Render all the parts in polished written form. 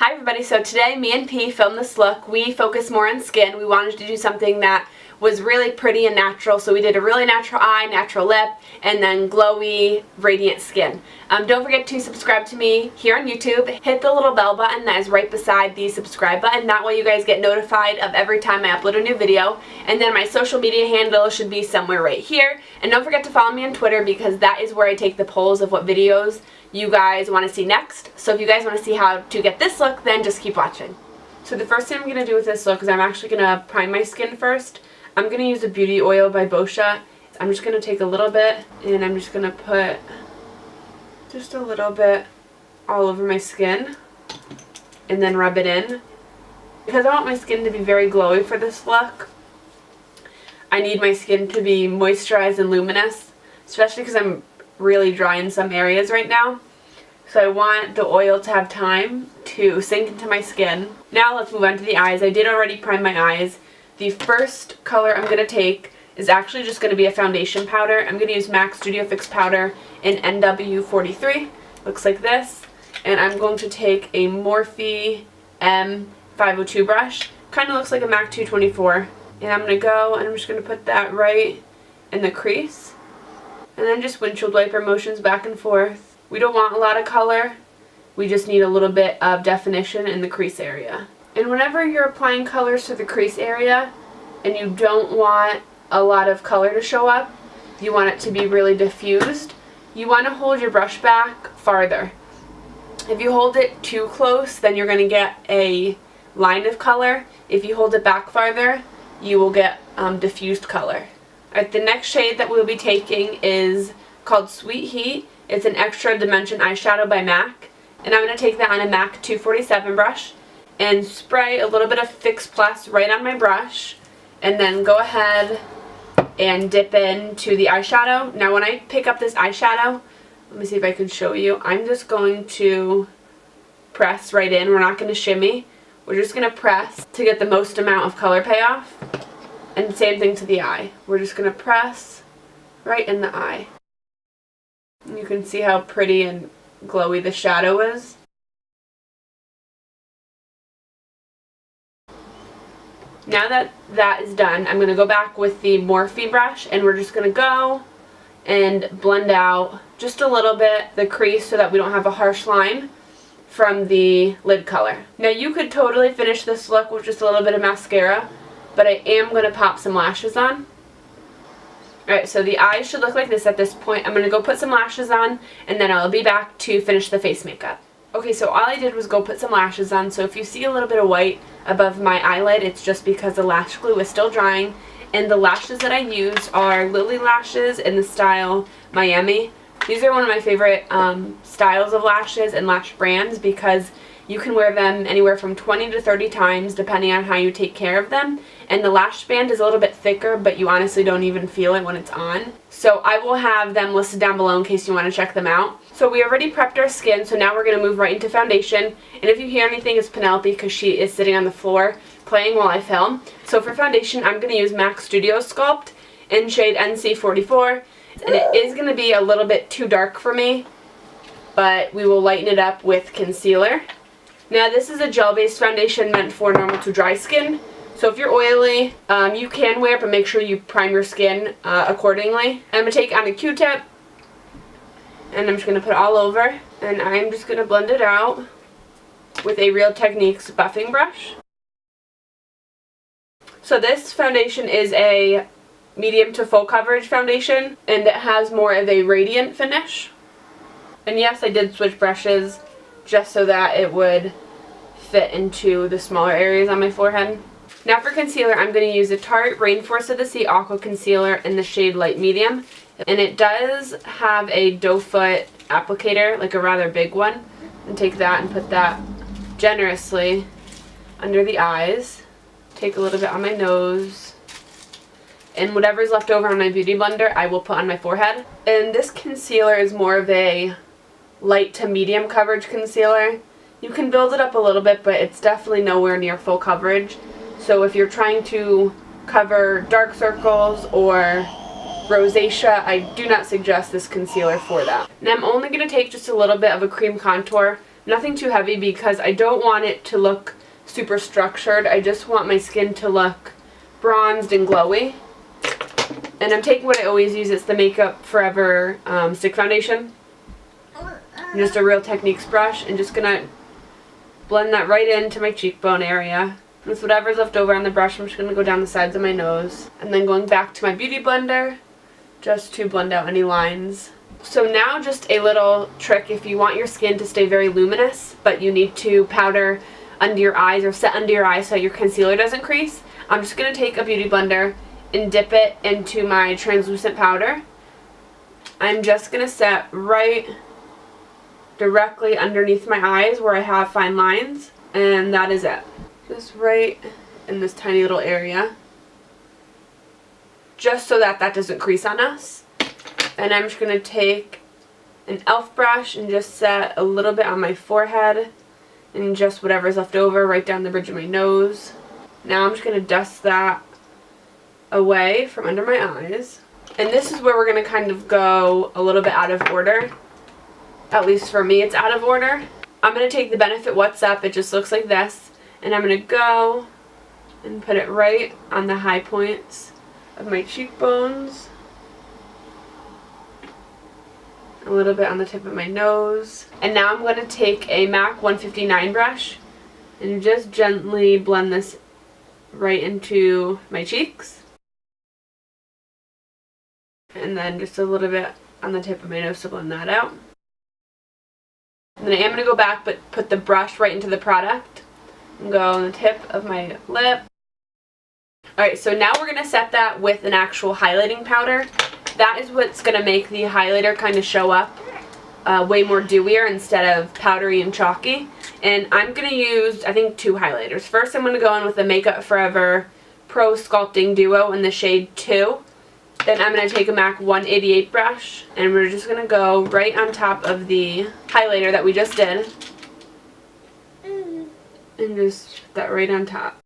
Hi everybody, so today me and P filmed this look. We focused more on skin. We wanted to do something that was really pretty and natural, so we did a really natural eye, natural lip, and then glowy, radiant skin. Don't forget to subscribe to me here on YouTube. Hit the little bell button that is right beside the subscribe button. That way you guys get notified of every time I upload a new video. And then my social media handle should be somewhere right here. And don't forget to follow me on Twitter because that is where I take the polls of what videos you guys want to see next. So if you guys want to see how to get this look, then just keep watching. So the first thing I'm going to do with this look is I'm actually going to prime my skin first. I'm going to use a beauty oil by Boscia. I'm just going to take a little bit and I'm just going to put just a little bit all over my skin and then rub it in. Because I want my skin to be very glowy for this look, I need my skin to be moisturized and luminous, especially because I'm really dry in some areas right now. So I want the oil to have time to sink into my skin. Now let's move on to the eyes. I did already prime my eyes. The first color I'm going to take is actually just going to be a foundation powder. I'm going to use MAC Studio Fix powder in NW43. Looks like this. And I'm going to take a Morphe M502 brush. Kind of looks like a MAC 224. And I'm going to go and I'm just going to put that right in the crease. And then just windshield wiper motions back and forth. We don't want a lot of color. We just need a little bit of definition in the crease area. And whenever you're applying colors to the crease area and you don't want a lot of color to show up, you want it to be really diffused, you want to hold your brush back farther. If you hold it too close, then you're going to get a line of color. If you hold it back farther, you will get diffused color. Alright, the next shade that we'll be taking is called Sweet Heat. It's an extra dimension eyeshadow by MAC. And I'm going to take that on a MAC 247 brush and spray a little bit of Fix Plus right on my brush. And then go ahead and dip into the eyeshadow. Now when I pick up this eyeshadow, let me see if I can show you. I'm just going to press right in. We're not going to shimmy. We're just going to press to get the most amount of color payoff. And same thing to the eye. We're just going to press right in the eye. And you can see how pretty and glowy the shadow is. Now that that is done, I'm going to go back with the Morphe brush and we're just going to go and blend out just a little bit the crease so that we don't have a harsh line from the lid color. Now you could totally finish this look with just a little bit of mascara, but I am going to pop some lashes on. Alright, so the eyes should look like this at this point. I'm going to go put some lashes on and then I'll be back to finish the face makeup. Okay, so all I did was go put some lashes on, so if you see a little bit of white above my eyelid, it's just because the lash glue is still drying. And the lashes that I used are Lilly lashes in the style Miami. These are one of my favorite styles of lashes and lash brands because you can wear them anywhere from 20 to 30 times depending on how you take care of them. And the lash band is a little bit thicker, but you honestly don't even feel it when it's on. So I will have them listed down below in case you want to check them out. So we already prepped our skin, so now we're going to move right into foundation. And if you hear anything, it's Penelope because she is sitting on the floor playing while I film. So for foundation, I'm going to use MAC Studio Sculpt in shade NC44. And it is going to be a little bit too dark for me, but we will lighten it up with concealer. Now this is a gel-based foundation meant for normal to dry skin. So if you're oily, you can wear it, but make sure you prime your skin accordingly. I'm going to take on a Q-tip, and I'm just going to put it all over. And I'm just going to blend it out with a Real Techniques buffing brush. So this foundation is a medium to full coverage foundation, and it has more of a radiant finish. And yes, I did switch brushes just so that it would fit into the smaller areas on my forehead. Now for concealer, I'm going to use a Tarte Rainforest of the Sea Aqua Concealer in the shade Light Medium. And it does have a doe foot applicator, like a rather big one. And take that and put that generously under the eyes. Take a little bit on my nose. And whatever's left over on my beauty blender, I will put on my forehead. And this concealer is more of a light to medium coverage concealer. You can build it up a little bit, but it's definitely nowhere near full coverage. So if you're trying to cover dark circles or rosacea, I do not suggest this concealer for that. And I'm only going to take just a little bit of a cream contour Nothing too heavy because I don't want it to look super structured. I just want my skin to look bronzed and glowy. And I'm taking what I always use. It's the Makeup Forever stick foundation. Just a Real Techniques brush, and just gonna blend that right into my cheekbone area. With whatever's left over on the brush, I'm just gonna go down the sides of my nose, and then going back to my beauty blender just to blend out any lines. So now just a little trick if you want your skin to stay very luminous, but you need to powder under your eyes or set under your eyes so your concealer doesn't crease. I'm just gonna take a beauty blender and dip it into my translucent powder. I'm just gonna set right directly underneath my eyes where I have fine lines, and that is it. Just right in this tiny little area, just so that that doesn't crease on us. And I'm just going to take an e.l.f. brush and just set a little bit on my forehead and just whatever's left over right down the bridge of my nose. Now I'm just going to dust that away from under my eyes. And this is where we're going to kind of go a little bit out of order. At least for me, it's out of order. I'm going to take the Benefit What's Up. It just looks like this. And I'm going to go and put it right on the high points of my cheekbones. A little bit on the tip of my nose. And now I'm going to take a MAC 159 brush and just gently blend this right into my cheeks. And then just a little bit on the tip of my nose to blend that out. And then I am going to go back but put the brush right into the product. And go on the tip of my lip. Alright, so now we're going to set that with an actual highlighting powder. That is what's going to make the highlighter kind of show up way more dewier instead of powdery and chalky. And I'm going to use, I think, 2 highlighters. First, I'm going to go in with the Makeup Forever Pro Sculpting Duo in the shade 2. Then I'm going to take a MAC 188 brush, and we're just going to go right on top of the highlighter that we just did. And just put that right on top.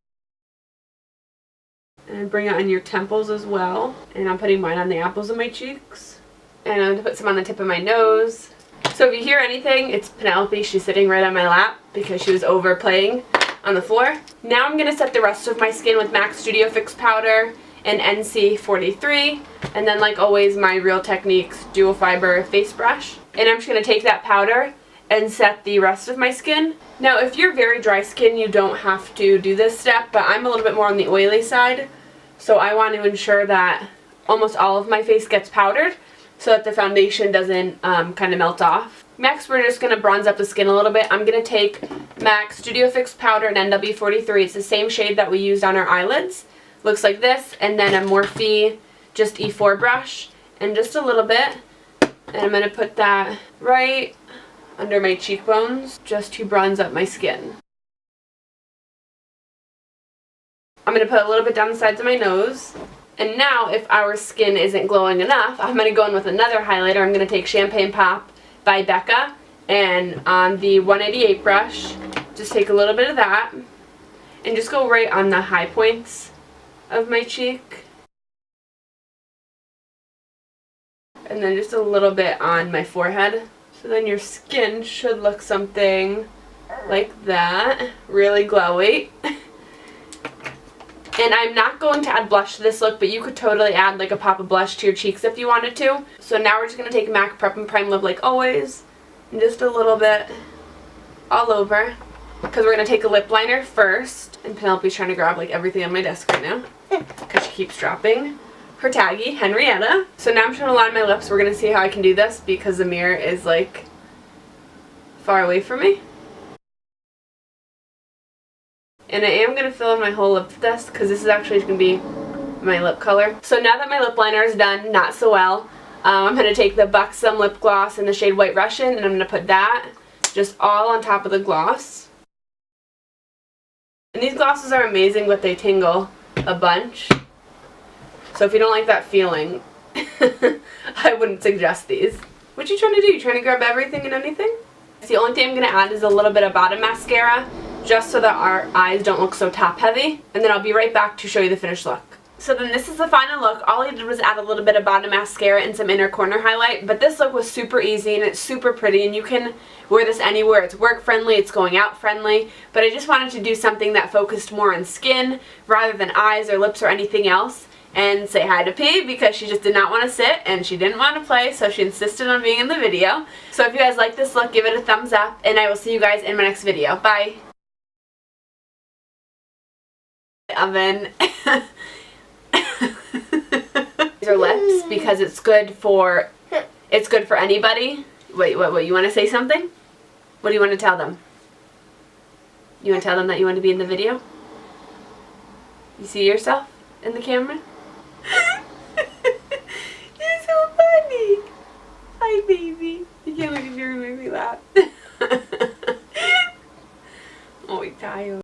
And bring it on your temples as well. And I'm putting mine on the apples of my cheeks. And I'm going to put some on the tip of my nose. So if you hear anything, it's Penelope. She's sitting right on my lap because she was over playing on the floor. Now I'm going to set the rest of my skin with MAC Studio Fix powder and NC43. And then, like always, my Real Techniques Dual Fiber face brush. And I'm just going to take that powder and set the rest of my skin. Now, if you're very dry skin, you don't have to do this step, but I'm a little bit more on the oily side, so I want to ensure that almost all of my face gets powdered so that the foundation doesn't kind of melt off. Next, we're just going to bronze up the skin a little bit. I'm going to take MAC Studio Fix powder and NW43. It's the same shade that we used on our eyelids. Looks like this, and then a Morphe just E4 brush, and just a little bit, and I'm going to put that right under my cheekbones just to bronze up my skin. I'm going to put a little bit down the sides of my nose. And now, if our skin isn't glowing enough, I'm going to go in with another highlighter. I'm going to take Champagne Pop by Becca, and on the 188 brush, just take a little bit of that and just go right on the high points of my cheek. And then just a little bit on my forehead. So then your skin should look something like that, really glowy. And I'm not going to add blush to this look, but you could totally add like a pop of blush to your cheeks if you wanted to. So now we're just going to take MAC Prep and Prime Lip like always, and just a little bit all over, because we're going to take a lip liner first. And Penelope's trying to grab like everything on my desk right now, because she keeps dropping her taggy, Henrietta. So now I'm trying to line my lips. We're going to see how I can do this because the mirror is like far away from me. And I am going to fill in my whole lip with this because this is actually going to be my lip color. So now that my lip liner is done, not so well, I'm going to take the Buxom lip gloss in the shade White Russian, and I'm going to put that just all on top of the gloss. And these glosses are amazing, but they tingle a bunch. So if you don't like that feeling, I wouldn't suggest these. What you trying to do? You trying to grab everything and anything? The only thing I'm going to add is a little bit of bottom mascara, just so that our eyes don't look so top heavy. And then I'll be right back to show you the finished look. So then this is the final look. All I did was add a little bit of bottom mascara and some inner corner highlight, but this look was super easy and it's super pretty, and you can wear this anywhere. It's work friendly, it's going out friendly, but I just wanted to do something that focused more on skin rather than eyes or lips or anything else. And say hi to P because she just did not want to sit and she didn't want to play, so she insisted on being in the video. So if you guys like this look, give it a thumbs up, and I will see you guys in my next video. Bye! Oven. These are lips because it's good for anybody. Wait, what, you want to say something? What do you want to tell them? You want to tell them that you want to be in the video? You see yourself in the camera? You're so funny. Hi, baby. You can't look at me and make me laugh. Oh, I'm tired.